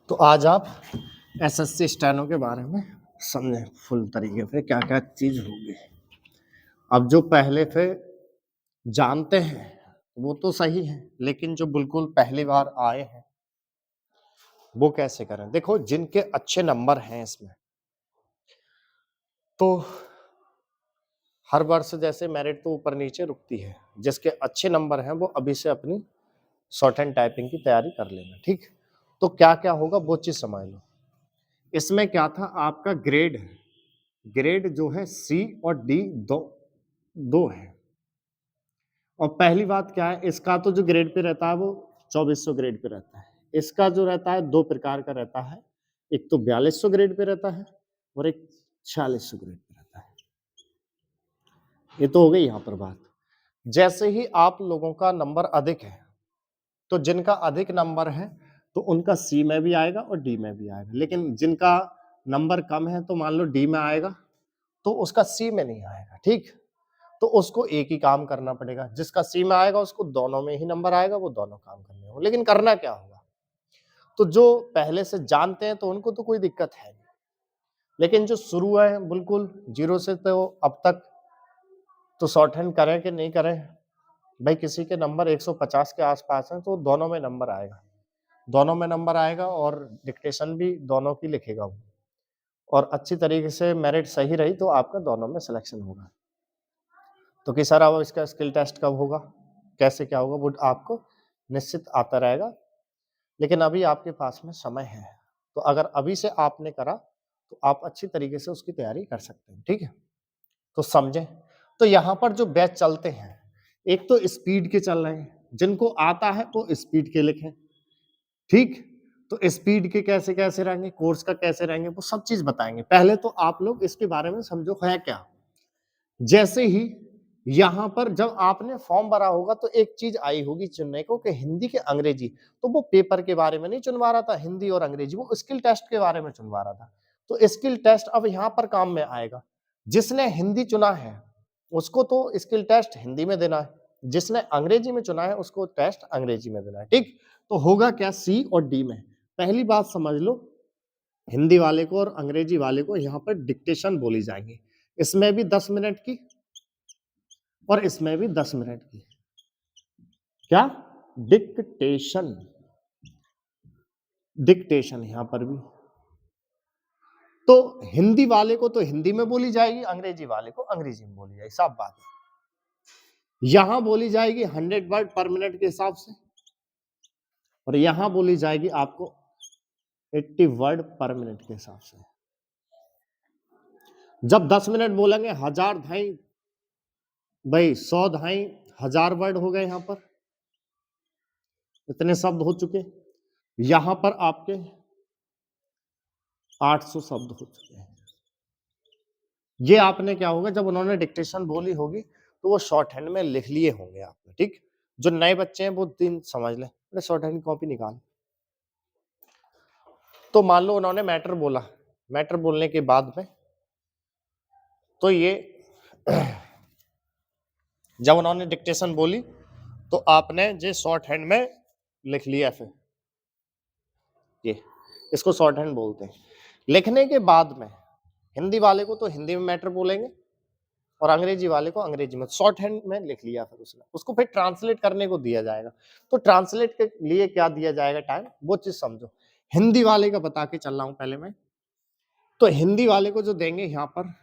तो आज आप एसएससी स्टेनो के बारे में समझें फुल तरीके से क्या क्या चीज होगी। अब जो पहले से जानते हैं वो तो सही है, लेकिन जो बिल्कुल पहली बार आए हैं वो कैसे करें। देखो, जिनके अच्छे नंबर हैं इसमें, तो हर वर्ष जैसे मेरिट तो ऊपर नीचे रुकती है, जिसके अच्छे नंबर हैं वो अभी से अपनी शॉर्ट हैंड टाइपिंग की तैयारी कर लेना। ठीक, तो क्या क्या होगा वो चीज समझ लो। इसमें क्या था, आपका ग्रेड ग्रेड जो है सी और डी दो दो है। और पहली बात क्या है, इसका तो जो ग्रेड पे रहता है वो 2400 ग्रेड पे रहता है। इसका जो रहता है दो प्रकार का रहता है, एक तो 4200 ग्रेड पे रहता है और एक 4600 ग्रेड पे रहता है। ये तो हो गई यहाँ पर बात। जैसे ही आप लोगों का नंबर अधिक है, तो जिनका अधिक नंबर है तो उनका सी में भी आएगा और डी में भी आएगा, लेकिन जिनका नंबर कम है तो मान लो डी में आएगा तो उसका सी में नहीं आएगा। ठीक, तो उसको एक ही काम करना पड़ेगा। जिसका सी में आएगा उसको दोनों में ही नंबर आएगा, वो दोनों काम करने होंगे। लेकिन करना क्या होगा, तो जो पहले से जानते हैं तो उनको तो कोई दिक्कत है नहीं, लेकिन जो शुरू है बिल्कुल जीरो से, तो अब तक तो शॉर्ट हैंड करें कि नहीं करें भाई, किसी के नंबर 150 के आसपास हैं तो दोनों में नंबर आएगा, दोनों में नंबर आएगा और डिक्टेशन भी दोनों की लिखेगा वो। और अच्छी तरीके से मेरिट सही रही तो आपका दोनों में सिलेक्शन होगा। तो कि सर अब इसका स्किल टेस्ट कब होगा, कैसे क्या होगा, वो आपको निश्चित आता रहेगा। लेकिन अभी आपके पास में समय है, तो अगर अभी से आपने करा तो आप अच्छी तरीके से उसकी तैयारी कर सकते हैं। ठीक है, तो समझें। तो यहाँ पर जो बैच चलते हैं, एक तो स्पीड के चल रहे हैं, जिनको आता है वो स्पीड के लिखें। ठीक, तो स्पीड के कैसे कैसे रहेंगे, कोर्स का कैसे रहेंगे, वो सब चीज बताएंगे। पहले तो आप लोग इसके बारे में समझो है क्या। जैसे ही यहां पर जब आपने फॉर्म भरा होगा तो एक चीज आई होगी चुनने को कि हिंदी के अंग्रेजी, तो वो पेपर के बारे में नहीं चुनवा रहा था हिंदी और अंग्रेजी, वो स्किल टेस्ट के बारे में चुनवा रहा था। तो स्किल टेस्ट अब यहां पर काम में आएगा। जिसने हिंदी चुना है उसको तो स्किल टेस्ट हिंदी में देना है, जिसने अंग्रेजी में चुना है उसको टेस्ट अंग्रेजी में देना है। ठीक, तो होगा क्या सी और डी में। पहली बात समझ लो, हिंदी वाले को और अंग्रेजी वाले को यहाँ पर डिक्टेशन बोली जाएगी। इसमें भी 10 मिनट की और इसमें भी 10 मिनट की। क्या, डिक्टेशन, डिक्टेशन यहां पर भी। तो हिंदी वाले को तो हिंदी में बोली जाएगी, अंग्रेजी वाले को अंग्रेजी में बोली जाएगी, साफ बात है। यहां बोली जाएगी 100 वर्ड पर मिनट के हिसाब से, और यहां बोली जाएगी आपको 80 वर्ड पर मिनट के हिसाब से। जब 10 मिनट बोलेंगे 1000 ढाई भाई 100 ढाई 1000 वर्ड हो गए, यहां पर इतने शब्द हो चुके। यहां पर आपके 800 शब्द हो चुके हैं। ये आपने क्या होगा, जब उन्होंने डिक्टेशन बोली होगी तो वो शॉर्ट हैंड में लिख लिए होंगे आपने। ठीक, जो नए बच्चे हैं वो दिन समझ लें, अरे शॉर्ट हैंड की कॉपी निकाल। तो मान लो उन्होंने मैटर बोला, मैटर बोलने के बाद में तो ये जब उन्होंने डिक्टेशन बोली तो आपने जे शॉर्ट हैंड में लिख लिया, फिर ये इसको शॉर्ट हैंड बोलते हैं। लिखने के बाद में हिंदी वाले को तो हिंदी में मैटर बोलेंगे और अंग्रेजी वाले को अंग्रेजी में, शॉर्ट हैंड में लिख लिया, फिर उसने उसको फिर ट्रांसलेट करने को दिया जाएगा। तो ट्रांसलेट के लिए क्या दिया जाएगा टाइम, वो चीज समझो। हिंदी वाले का बता के चल रहा हूं पहले मैं। तो हिंदी वाले को जो देंगे यहां पर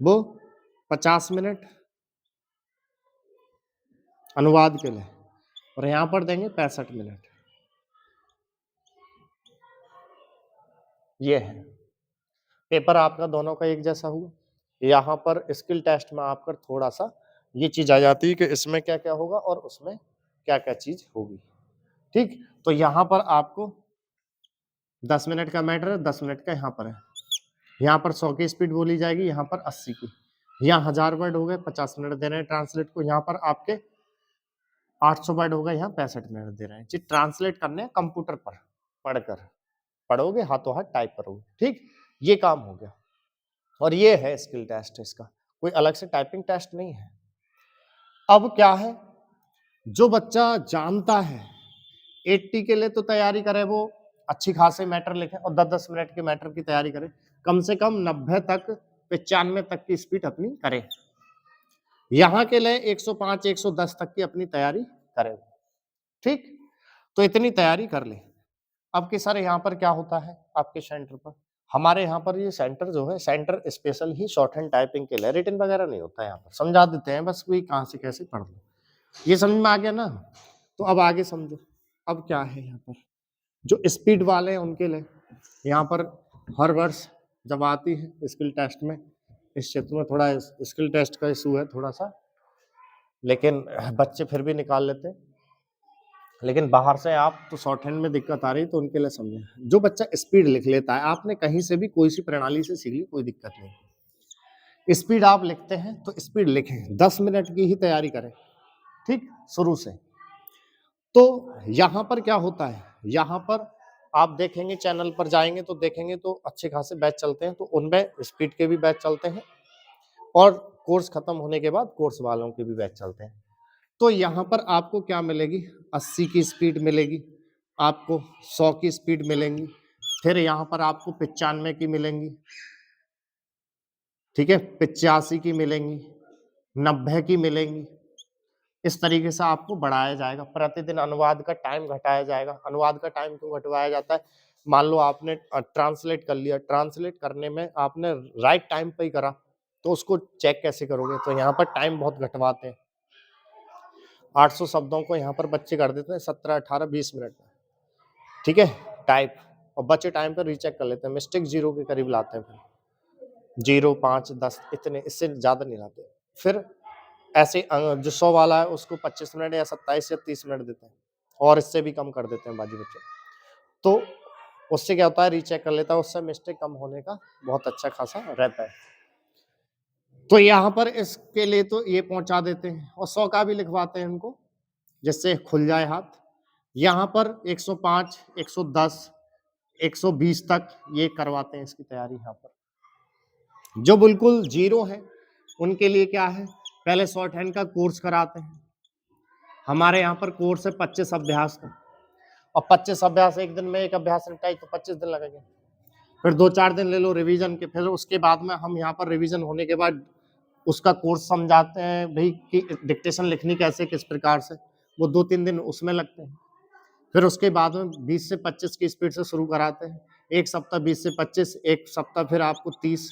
वो 50 मिनट अनुवाद के लिए, और यहां पर देंगे 65 मिनट। ये है पेपर आपका दोनों का एक जैसा हुआ। यहाँ पर स्किल टेस्ट में आपका थोड़ा सा ये चीज आ जाती है कि इसमें क्या क्या होगा और उसमें क्या क्या चीज होगी। ठीक, तो यहाँ पर आपको 10 मिनट का मैटर है, 10 मिनट का यहाँ पर है। यहाँ पर 100 की स्पीड बोली जाएगी, यहाँ पर 80 की। यहाँ 1000 वर्ड हो गए, 50 मिनट दे रहे हैं ट्रांसलेट को। यहाँ पर आपके 800 वर्ड हो गए, यहाँ 65 मिनट दे रहे हैं। जी, ट्रांसलेट करने हैं कंप्यूटर पर पढ़कर, पढ़ोगे हाथों हाथ टाइप करोगे। ठीक, ये काम हो गया। और ये है स्किल टेस्ट, इसका कोई अलग से टाइपिंग टेस्ट नहीं है। अब क्या है, जो बच्चा जानता है 80 के लिए तो तैयारी करे वो अच्छी खासे मैटर लिखें और 10-10 मिनट के मैटर की तैयारी करें। कम से कम 90 तक 95 तक की स्पीड अपनी करें। यहाँ के लिए 105 110 तक की अपनी तैयारी करें। ठीक? तो इतनी तैयारी कर लें। अब कि सर यहाँ पर क्या होता है आपके सेंटर पर? हमारे यहाँ पर ये सेंटर जो है, सेंटर स्पेशल ही शॉर्ट हैंड टाइपिंग के लिए, रिटन वगैरह नहीं होता है यहाँ पर। समझा देते हैं बस, कोई कहाँ से कैसे पढ़ लो। ये समझ में आ गया ना? तो अब आगे समझो। अब क्या है यहाँ पर? जो स्पीड वाले हैं उनके लिए यहाँ पर हर वर्ष जब आती है स्किल टेस्ट में, इस क्षेत्र में थोड़ा स्किल टेस्ट का इशू है थोड़ा सा, लेकिन बच्चे फिर भी निकाल लेते हैं। लेकिन बाहर से आप तो शॉर्ट हैंड में दिक्कत आ रही तो उनके लिए समझें। जो बच्चा स्पीड लिख लेता है, आपने कहीं से भी कोई सी प्रणाली से सीख ली, कोई दिक्कत नहीं। स्पीड आप लिखते हैं तो स्पीड लिखें, 10 मिनट की ही तैयारी करें, ठीक, शुरू से। तो यहाँ पर क्या होता है, यहाँ पर आप देखेंगे, चैनल पर जाएंगे तो देखेंगे तो अच्छे खासे बैच चलते हैं, तो उनमें स्पीड के भी बैच चलते हैं और कोर्स खत्म होने के बाद कोर्स वालों के भी बैच चलते हैं। तो यहाँ पर आपको क्या मिलेगी, 80 की स्पीड मिलेगी, आपको 100 की स्पीड मिलेंगी, फिर यहाँ पर आपको 95 की मिलेंगी, ठीक है, 85 की मिलेंगी, 90 की मिलेंगी। इस तरीके से आपको बढ़ाया जाएगा। प्रतिदिन अनुवाद का टाइम घटाया जाएगा। अनुवाद का टाइम क्यों घटवाया जाता है? मान लो आपने ट्रांसलेट कर लिया, ट्रांसलेट करने में आपने राइट टाइम पे ही करा, तो उसको चेक कैसे करोगे? तो यहाँ पर टाइम बहुत घटवाते हैं। 800 शब्दों को यहाँ पर बच्चे कर देते हैं 17, 18, 20 मिनट में, ठीक है, टाइप, और बच्चे टाइम पर रीचेक कर लेते हैं, मिस्टेक 0 के करीब लाते हैं, फिर 0, 5, 10 इतने, इससे ज़्यादा नहीं लाते। फिर ऐसे जो 100 वाला है उसको 25 मिनट या 27 या 30 मिनट देते हैं, और इससे भी कम कर देते हैं बाकी बच्चे। तो उससे क्या होता है, रीचेक कर लेता है, उससे मिस्टेक कम होने का बहुत अच्छा खासा रहता है। तो यहाँ पर इसके लिए तो ये पहुंचा देते हैं, और 100 का भी लिखवाते हैं उनको, जिससे खुल जाए हाथ। यहाँ पर 105, 110, 120 तक ये करवाते हैं इसकी तैयारी। यहाँ पर जो बिल्कुल जीरो है उनके लिए क्या है, पहले शॉर्ट हैंड का कोर्स कराते हैं। हमारे यहाँ पर कोर्स है 25 अभ्यास का, और 25 अभ्यास एक दिन में एक अभ्यास निपटाई तो 25 दिन लगेंगे। फिर 2-4 दिन ले लो रिवीजन के, फिर उसके बाद में हम यहाँ पर रिवीजन होने के बाद उसका कोर्स समझाते हैं भाई कि डिक्टेशन लिखनी कैसे, किस प्रकार से, वो 2-3 दिन उसमें लगते हैं। फिर उसके बाद में 20 से 25 की स्पीड से शुरू कराते हैं, एक सप्ताह 20 से 25, एक सप्ताह फिर आपको 30,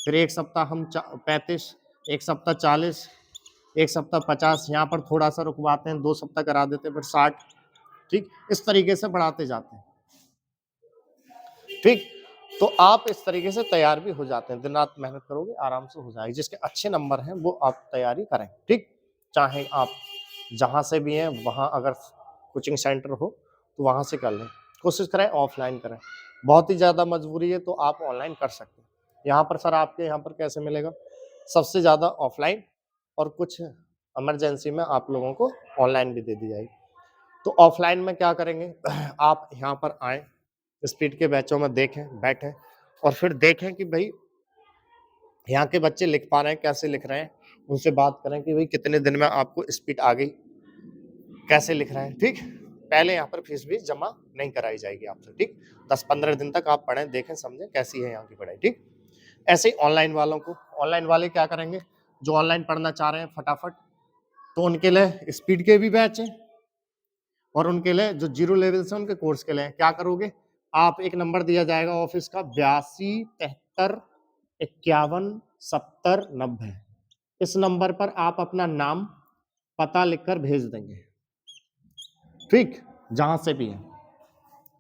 फिर एक सप्ताह हम 35, एक सप्ताह 40, एक सप्ताह 50, यहाँ पर थोड़ा सा रुकवाते हैं, 2 सप्ताह करा देते हैं, फिर 60, ठीक, इस तरीके से बढ़ाते जाते हैं, ठीक। तो आप इस तरीके से तैयार भी हो जाते हैं, दिन रात मेहनत करोगे आराम से हो जाएगी। जिसके अच्छे नंबर हैं वो आप तैयारी करें, ठीक। चाहे आप जहाँ से भी हैं वहाँ अगर कोचिंग सेंटर हो तो वहाँ से कर लें, कोशिश करें ऑफलाइन करें। बहुत ही ज़्यादा मजबूरी है तो आप ऑनलाइन कर सकते हैं। यहाँ पर सर आपके यहाँ पर कैसे मिलेगा? सबसे ज़्यादा ऑफलाइन, और कुछ इमरजेंसी में आप लोगों को ऑनलाइन भी दे दी जाएगी। तो ऑफलाइन में क्या करेंगे, आप यहाँ पर आएँ, स्पीड के बैचों में देखें, बैठें, और फिर देखें कि भाई यहाँ के बच्चे लिख पा रहे हैं, कैसे लिख रहे हैं, उनसे बात करें कि भाई कितने दिन में आपको स्पीड आ गई, कैसे लिख रहे हैं, ठीक। पहले यहाँ पर फीस भी जमा नहीं कराई जाएगी आपसे, ठीक। 10-15 दिन तक आप पढ़ें, देखें, समझें कैसी है यहाँ की पढ़ाई, ठीक। ऐसे ही ऑनलाइन वालों को, ऑनलाइन वाले क्या करेंगे, जो ऑनलाइन पढ़ना चाह रहे हैं फटाफट, तो उनके लिए स्पीड के भी बैच हैं, और उनके लिए जो जीरो लेवल से उनके कोर्स के लिए क्या करोगे आप, एक नंबर दिया जाएगा ऑफिस का 82 73 51 70 90। इस नंबर पर आप अपना नाम पता लिखकर भेज देंगे, ठीक, जहां से भी है।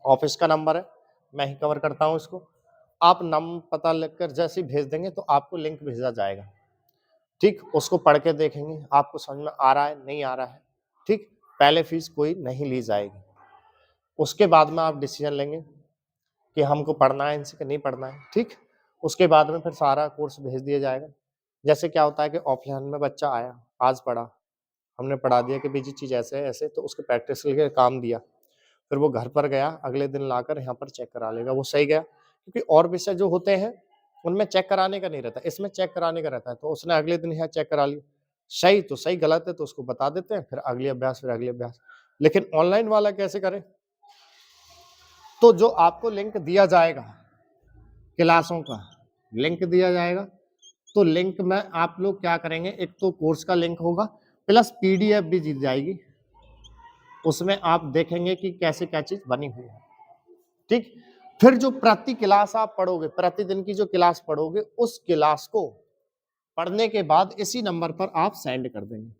ऑफिस का नंबर है, मैं ही कवर करता हूं इसको। आप नाम पता लिखकर जैसे ही भेज देंगे तो आपको लिंक भेजा जाएगा, ठीक। उसको पढ़ के देखेंगे, आपको समझ में आ रहा है नहीं आ रहा है, ठीक। पहले फीस कोई नहीं ली जाएगी, उसके बाद में आप डिसीजन लेंगे कि हमको पढ़ना है इनसे कि नहीं पढ़ना है, ठीक। उसके बाद में फिर सारा कोर्स भेज दिया जाएगा। जैसे क्या होता है कि ऑफलाइन में बच्चा आया, आज पढ़ा, हमने पढ़ा दिया कि बीजी चीज़ ऐसे है ऐसे, तो उसके प्रैक्टिस के लिए काम दिया, फिर वो घर पर गया, अगले दिन लाकर यहाँ पर चेक करा लेगा, वो सही गया। क्योंकि और विषय जो होते हैं उनमें चेक कराने का नहीं रहता, इसमें चेक कराने का रहता है, तो उसने अगले दिन यहाँ चेक करा लिया, सही तो सही, गलत है तो उसको बता देते हैं, फिर अगले अभ्यास, फिर अगले अभ्यास। लेकिन ऑनलाइन वाला कैसे करें, तो जो आपको लिंक दिया जाएगा, क्लासों का लिंक दिया जाएगा, तो लिंक में आप लोग क्या करेंगे, एक तो कोर्स का लिंक होगा प्लस पीडीएफ भी दी जाएगी, उसमें आप देखेंगे कि कैसे क्या चीज बनी हुई है। ठीक, फिर जो प्रति क्लास आप पढ़ोगे, प्रतिदिन की जो क्लास पढ़ोगे, उस क्लास को पढ़ने के बाद इसी नंबर पर आप सेंड कर देंगे,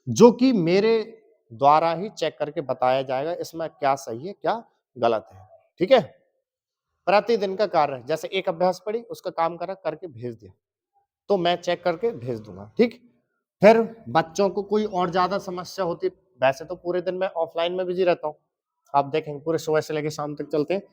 जो कि मेरे द्वारा ही चेक करके बताया जाएगा इसमें क्या सही है क्या गलत है। ठीक है, प्रतिदिन का कार्य है, जैसे एक अभ्यास पढ़ी, उसका काम करा करके भेज दिया, तो मैं चेक करके भेज दूंगा। ठीक, फिर बच्चों को कोई और ज्यादा समस्या होती, वैसे तो पूरे दिन मैं ऑफलाइन में बिजी रहता हूँ, आप देखेंगे पूरे सुबह से लेकर शाम तक चलते हैं,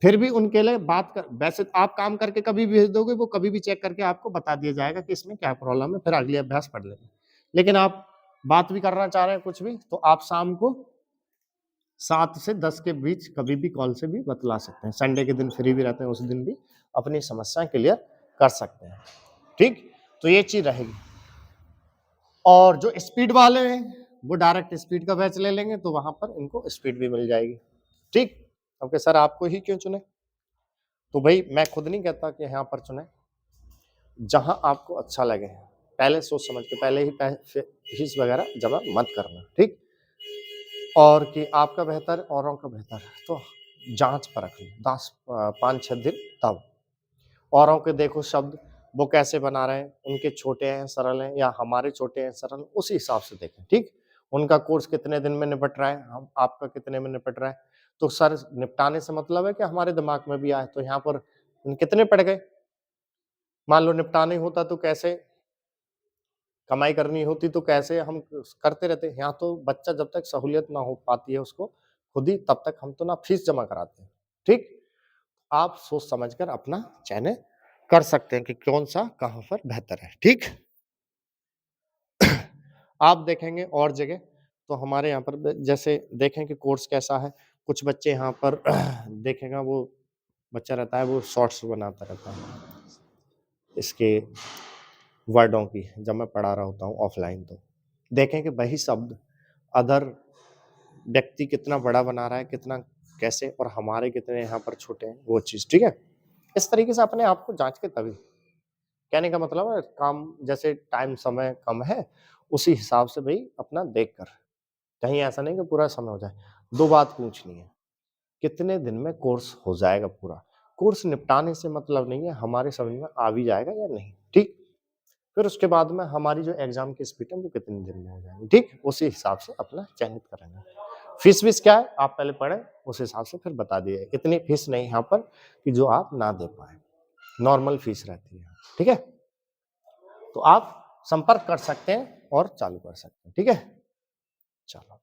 फिर भी उनके लिए बात कर, वैसे आप काम करके कभी भी भेज दोगे, वो कभी भी चेक करके आपको बता दिया जाएगा कि इसमें क्या प्रॉब्लम है, फिर अगले अभ्यास पढ़ लेंगे। लेकिन आप बात भी करना चाह रहे हैं कुछ भी, तो आप शाम को 7 से 10 के बीच कभी भी कॉल से भी बतला सकते हैं, संडे के दिन फ्री भी रहते हैं, उस दिन भी अपनी समस्या क्लियर कर सकते हैं। ठीक, तो ये चीज रहेगी। और जो स्पीड वाले हैं वो डायरेक्ट स्पीड का बैच ले लेंगे, तो वहां पर इनको स्पीड भी मिल जाएगी। ठीक, ओके सर, आपको ही क्यों चुने? तो भाई मैं खुद नहीं कहता कि यहाँ पर चुने, जहां आपको अच्छा लगे, पहले सोच समझ के, पहले ही फीस वगैरह जमा मत करना। ठीक, और कि आपका बेहतर औरों का बेहतर, तो जांच परख लो 5-6 दिन, तब औरों के देखो शब्द वो कैसे बना रहे हैं, उनके छोटे हैं सरल हैं या हमारे छोटे हैं सरल, उसी हिसाब से देखें। ठीक, उनका कोर्स कितने दिन में निपट रहा है, हम आपका कितने में निपट रहा है, तो सर निपटाने से मतलब है कि हमारे दिमाग में भी आए, तो यहाँ पर कितने पड़ गए, मान लो निपटाने होता तो कैसे, कमाई करनी होती तो कैसे हम करते रहते, यहाँ तो बच्चा जब तक सहूलियत ना हो पाती है उसको खुद ही, तब तक हम तो ना फीस जमा कराते हैं। ठीक, आप सोच समझकर अपना चयन कर सकते हैं कि कौन सा कहां पर बेहतर है। ठीक, आप देखेंगे और जगह, तो हमारे यहाँ पर जैसे देखें कि कोर्स कैसा है, कुछ बच्चे यहाँ पर देखेगा, वो बच्चा रहता है वो शॉर्ट्स बनाता रहता है इसके वर्डों की, जब मैं पढ़ा रहा होता हूँ ऑफलाइन, तो देखें कि वही शब्द अदर व्यक्ति कितना बड़ा बना रहा है, कितना कैसे, और हमारे कितने यहाँ पर छोटे हैं, वो चीज। ठीक है, इस तरीके से अपने आप को जांच के, तभी कहने का मतलब है काम, जैसे टाइम समय कम है उसी हिसाब से भाई अपना देख कर, कहीं ऐसा नहीं कि पूरा समय हो जाए। दो बात पूछनी है, कितने दिन में कोर्स हो जाएगा पूरा, कोर्स निपटाने से मतलब नहीं है, हमारे समझ में आ भी जाएगा या नहीं। ठीक, फिर उसके बाद में हमारी जो एग्जाम की स्पीड है वो कितने दिन में हो जाएगी। ठीक, उसी हिसाब से अपना चयनित करेंगे। फीस वीस क्या है आप पहले पढ़े, उस हिसाब से फिर बता दिए, इतनी फीस नहीं यहाँ पर कि जो आप ना दे पाए, नॉर्मल फीस रहती है। ठीक है, तो आप संपर्क कर सकते हैं और चालू कर सकते हैं। ठीक है, चलो।